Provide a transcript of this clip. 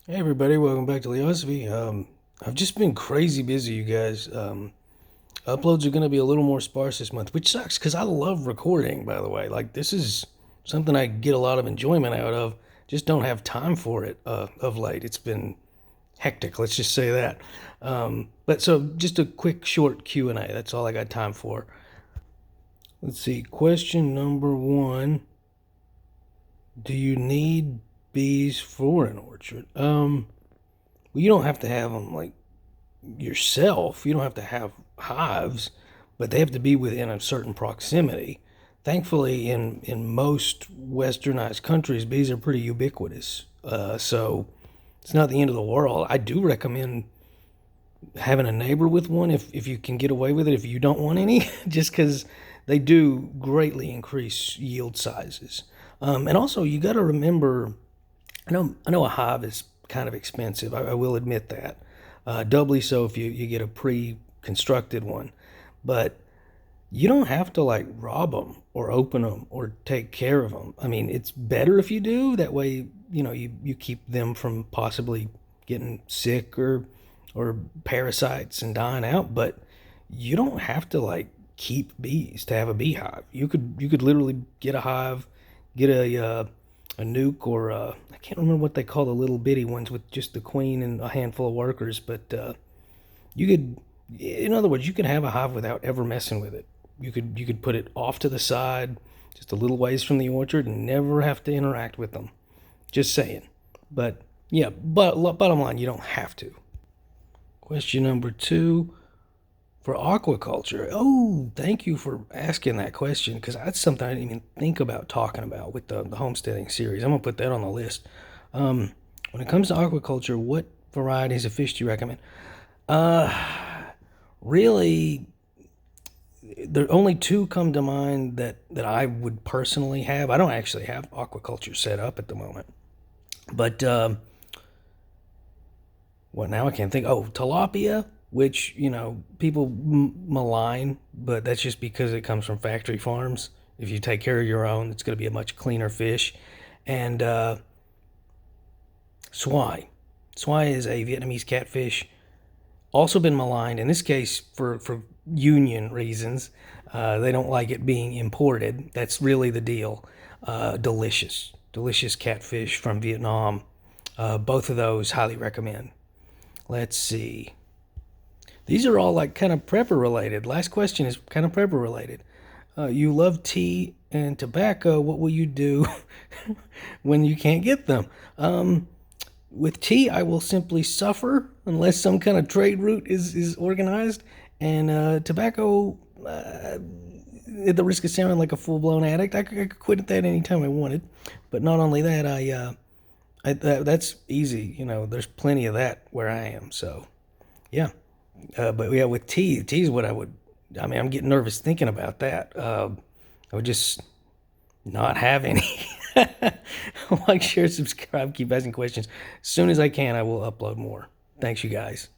Hey everybody, welcome back to Leosophy. I've just been crazy busy, you guys. Uploads are going to be a little more sparse this month, which sucks because I love recording, by the way. Like, this is something I get a lot of enjoyment out of. Just don't have time for it of late. It's been hectic, let's just say that. But so just a quick short Q&A. That's all I got time for. Let's see. Question number one. Do you need bees for an orchard? Well, you don't have to have them like yourself. You don't have to have hives, but they have to be within a certain proximity. Thankfully, in most westernized countries, bees are pretty ubiquitous. So it's not the end of the world. I do recommend having a neighbor with one if you can get away with it, if you don't want any, just because they do greatly increase yield sizes. And also, you got to remember, I know a hive is kind of expensive. I will admit that. Doubly so if you get a pre-constructed one. But you don't have to like rob them or open them or take care of them. I mean, it's better if you do. That way, you keep them from possibly getting sick or parasites and dying out. But you don't have to like keep bees to have a beehive. You could literally get a hive, get a nuke or I can't remember what they call the little bitty ones with just the queen and a handful of workers, but you could, in other words, you could have a hive without ever messing with it. You could put it off to the side, just a little ways from the orchard, and never have to interact with them. Just saying. But yeah, but bottom line, you don't have to. Question number two for aquaculture. Oh, thank you for asking that question because that's something I didn't even think about talking about with the homesteading series. I'm gonna put that on the list. When it comes to aquaculture, what varieties of fish do you recommend? Uh, Really, there only two come to mind that I would personally have. I don't actually have aquaculture set up at the moment, but what now? I can't think. Oh, tilapia, which people malign, but that's just because it comes from factory farms. If you take care of your own, it's going to be a much cleaner fish. And swai, swai is a Vietnamese catfish, also been maligned. In this case, for union reasons, they don't like it being imported. That's really the deal. Delicious, delicious catfish from Vietnam. Both of those highly recommend. Let's see. These are all like kind of prepper related. Last question is kind of prepper related. You love tea and tobacco. What will you do when you can't get them? With tea, I will simply suffer unless some kind of trade route is organized. And tobacco, at the risk of sounding like a full blown addict, I could quit at that anytime I wanted. But not only that, that's easy. There's plenty of that where I am. So yeah. But yeah, with tea is what I would. I mean, I'm getting nervous thinking about that. I would just not have any. Like, share, subscribe, keep asking questions. As soon as I can, I will upload more. Thanks, you guys.